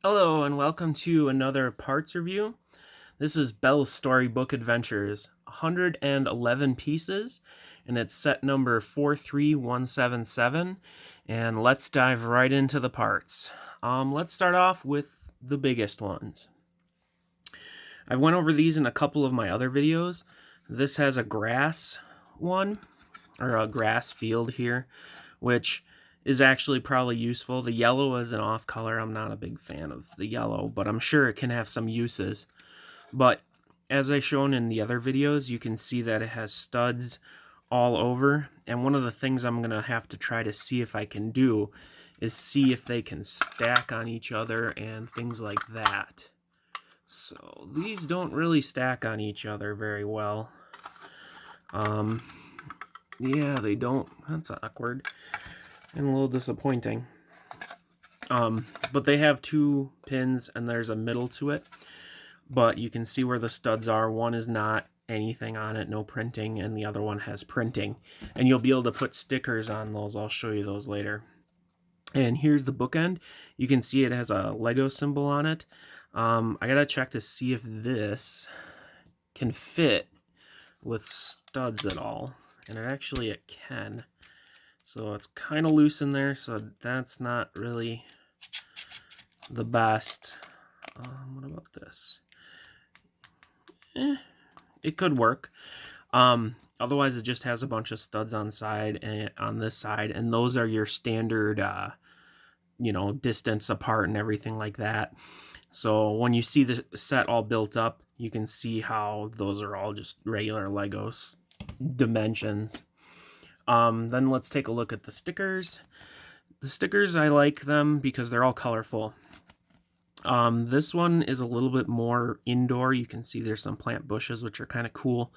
Hello and welcome to another parts review. This is Belle's Storybook Adventures, 111 pieces, and it's set number 43177. And let's dive right into the parts. Let's start off with the biggest ones. I've went over these in a couple of my other videos. This has a grass one, or a grass field here, which is actually probably useful. The yellow is an off color. I'm not a big fan of the yellow, but I'm sure it can have some uses. But as I shown in the other videos, you can see that it has studs all over. And one of the things I'm going to have to try to see if I can do is see if they can stack on each other and things like that. So these don't really stack on each other very well. Yeah, they don't. That's awkward and a little disappointing. But they have two pins and there's a middle to it. But you can see where the studs are. One is not anything on it, no printing, and the other one has printing. And you'll be able to put stickers on those. I'll show you those later. And here's the bookend. You can see it has a Lego symbol on it. I gotta check to see if this can fit with studs at all. And it can. So it's kind of loose in there, so that's not really the best. What about this? It could work. Otherwise, it just has a bunch of studs on this side, and those are your standard, distance apart and everything like that. So when you see the set all built up, you can see how those are all just regular Legos dimensions. Then let's take a look at the stickers. The stickers, I like them because they're all colorful. This one is a little bit more indoor. You can see there's some plant bushes, which are kind of cool.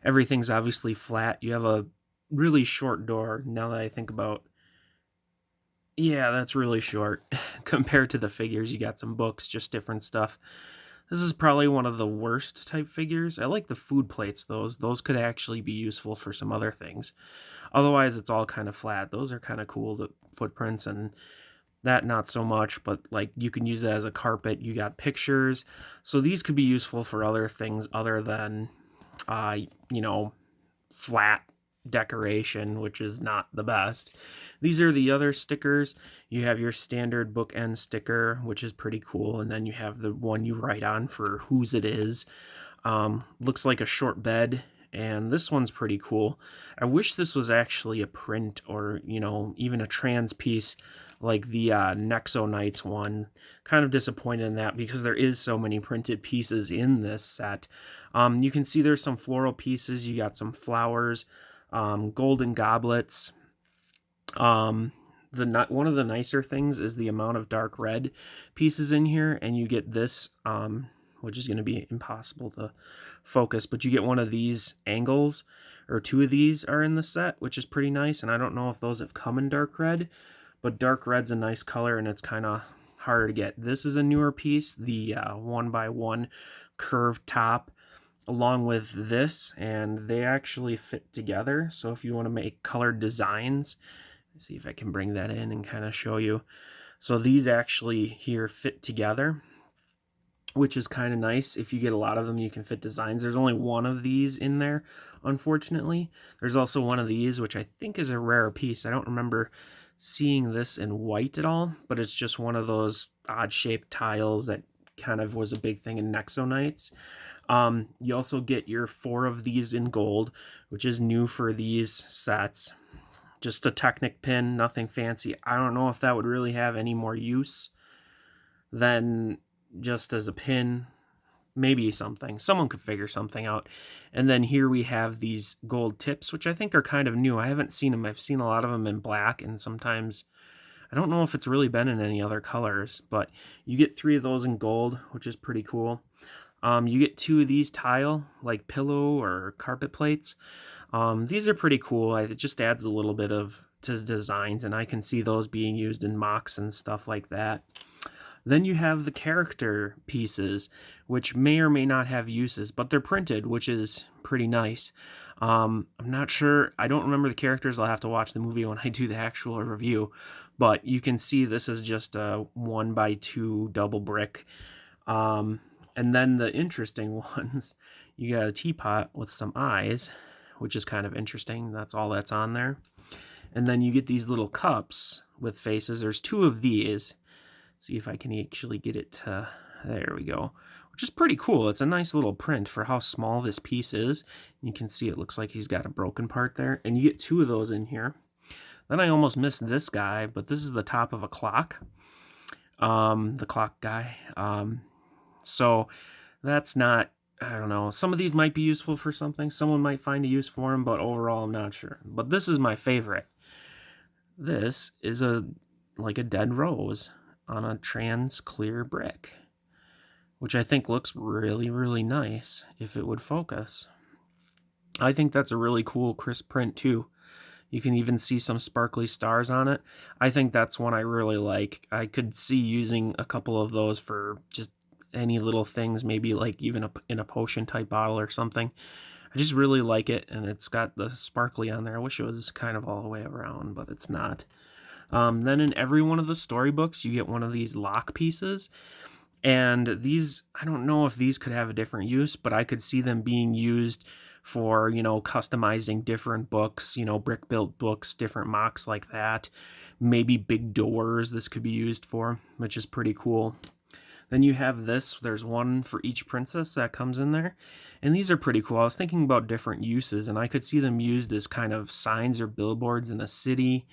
Everything's obviously flat. You have a really short door, now that I think about. Yeah, that's really short compared to the figures. You got some books, just different stuff. This is probably one of the worst type figures. I like the food plates. Those could actually be useful for some other things. Otherwise, it's all kind of flat. Those are kind of cool, the footprints, and that not so much, but like you can use it as a carpet. You got pictures. So these could be useful for other things other than, flat decoration, which is not the best. These are the other stickers. You have your standard bookend sticker, which is pretty cool, and then you have the one you write on for whose it is. Looks like a short bed, and this one's pretty cool. I wish this was actually a print or, even a trans piece like the Nexo Knights one. Kind of disappointed in that because there is so many printed pieces in this set. You can see there's some floral pieces. You got some flowers, golden goblets. One of the nicer things is the amount of dark red pieces in here, and you get this, which is going to be impossible to focus, but you get one of these angles, or two of these are in the set, which is pretty nice, and I don't know if those have come in dark red, but dark red's a nice color, and it's kind of harder to get. This is a newer piece, the 1x1 curved top, along with this, and they actually fit together. So if you want to make colored designs, let's see if I can bring that in and kind of show you. So these actually here fit together, which is kind of nice. If you get a lot of them, you can fit designs. There's only one of these in there, unfortunately. There's also one of these, which I think is a rare piece. I don't remember seeing this in white at all, but it's just one of those odd-shaped tiles that kind of was a big thing in Nexo Knights. You also get your 4 of these in gold, which is new for these sets. Just a Technic pin, nothing fancy. I don't know if that would really have any more use than just as a pin. Maybe something. Someone could figure something out. And then here we have these gold tips, which I think are kind of new. I haven't seen them. I've seen a lot of them in black, and sometimes I don't know if it's really been in any other colors, but you get 3 of those in gold, which is pretty cool. You get 2 of these tile, like pillow or carpet plates. These are pretty cool. It just adds a little bit to designs, and I can see those being used in mocks and stuff like that. Then you have the character pieces, which may or may not have uses, but they're printed, which is pretty nice. I'm not sure. I don't remember the characters. I'll have to watch the movie when I do the actual review. But you can see this is just a 1x2 double brick. And then the interesting ones, you got a teapot with some eyes, which is kind of interesting. That's all that's on there. And then you get these little cups with faces. There's 2 of these. See if I can actually get it to, there we go. Which is pretty cool. It's a nice little print for how small this piece is. You can see it looks like he's got a broken part there. And you get 2 of those in here. Then I almost missed this guy, but this is the top of a clock. The clock guy. So that's not, I don't know. Some of these might be useful for something. Someone might find a use for them, but overall I'm not sure. But this is my favorite. This is like a dead rose on a trans clear brick, which I think looks really, really nice if it would focus. I think that's a really cool crisp print too. You can even see some sparkly stars on it. I think that's one I really like. I could see using a couple of those for just any little things, maybe like even in a potion type bottle or something. I just really like it, and it's got the sparkly on there. I wish it was kind of all the way around, but it's not. Then in every one of the storybooks, you get one of these lock pieces. And these, I don't know if these could have a different use, but I could see them being used for, you know, customizing different books, you know, brick-built books, different mocks like that. Maybe big doors this could be used for, which is pretty cool. Then you have this. There's one for each princess that comes in there. And these are pretty cool. I was thinking about different uses, and I could see them used as kind of signs or billboards in a city.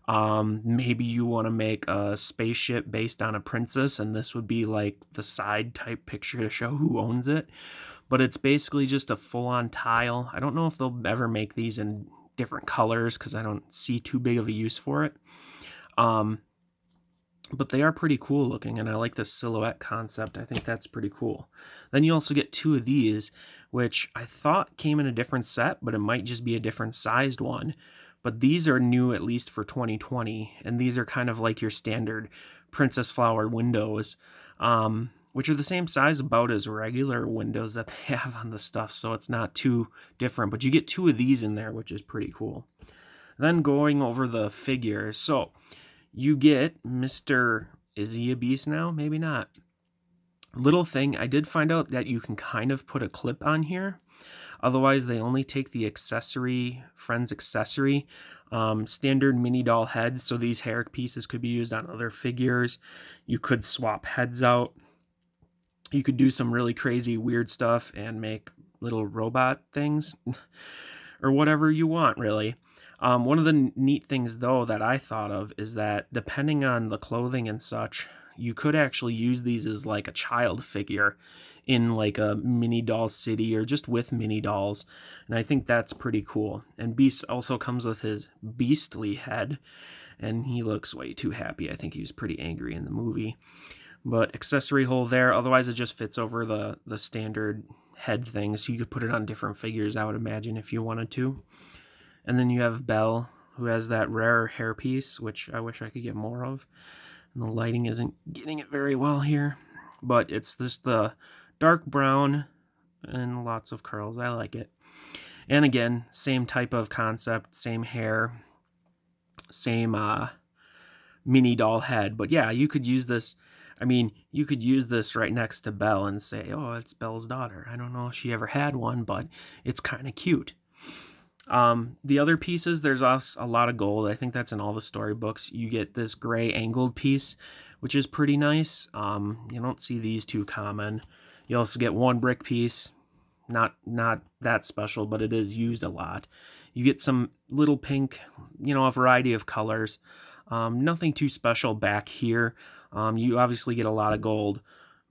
Maybe you want to make a spaceship based on a princess, and this would be like the side type picture to show who owns it. But it's basically just a full-on tile. I don't know if they'll ever make these in different colors because I don't see too big of a use for it. But they are pretty cool looking, and I like the silhouette concept. I think that's pretty cool. Then you also get 2 of these, which I thought came in a different set, but it might just be a different sized one. But these are new, at least for 2020, and these are kind of like your standard Princess Flower windows, which are the same size about as regular windows that they have on the stuff, so it's not too different. But you get 2 of these in there, which is pretty cool. Then going over the figures, so you get Mr. Is he a beast now? Maybe not. Little thing, I did find out that you can kind of put a clip on here. Otherwise, they only take the accessory, Friends accessory, standard mini doll heads. So these hair pieces could be used on other figures. You could swap heads out. You could do some really crazy, weird stuff and make little robot things or whatever you want, really. One of the neat things, though, that I thought of is that depending on the clothing and such, you could actually use these as like a child figure in like a mini doll city or just with mini dolls. And I think that's pretty cool. And Beast also comes with his beastly head, and he looks way too happy. I think he was pretty angry in the movie. But accessory hole there. Otherwise, it just fits over the standard head thing. So you could put it on different figures, I would imagine, if you wanted to. And then you have Belle, who has that rare hairpiece, which I wish I could get more of. And the lighting isn't getting it very well here. But it's just the dark brown and lots of curls. I like it. And again, same type of concept, same hair, same mini doll head. But yeah, you could use this. I mean, you could use this right next to Belle and say, oh, it's Belle's daughter. I don't know if she ever had one, but it's kind of cute. The other pieces, there's a lot of gold. I think that's in all the storybooks. You get this gray angled piece, which is pretty nice. You don't see these too common. You also get 1 brick piece. Not that special, but it is used a lot. You get some little pink, a variety of colors. Nothing too special back here. You obviously get a lot of gold.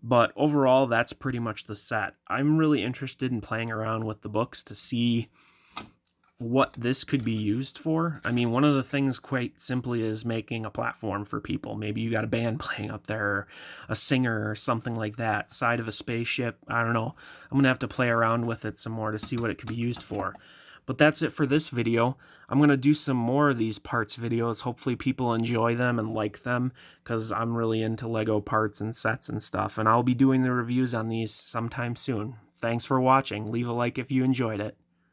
But overall, that's pretty much the set. I'm really interested in playing around with the books to see what this could be used for. I mean, one of the things quite simply is making a platform for people. Maybe you got a band playing up there, or a singer or something like that, side of a spaceship. I don't know. I'm going to have to play around with it some more to see what it could be used for. But that's it for this video. I'm going to do some more of these parts videos. Hopefully people enjoy them and like them, because I'm really into Lego parts and sets and stuff. And I'll be doing the reviews on these sometime soon. Thanks for watching. Leave a like if you enjoyed it.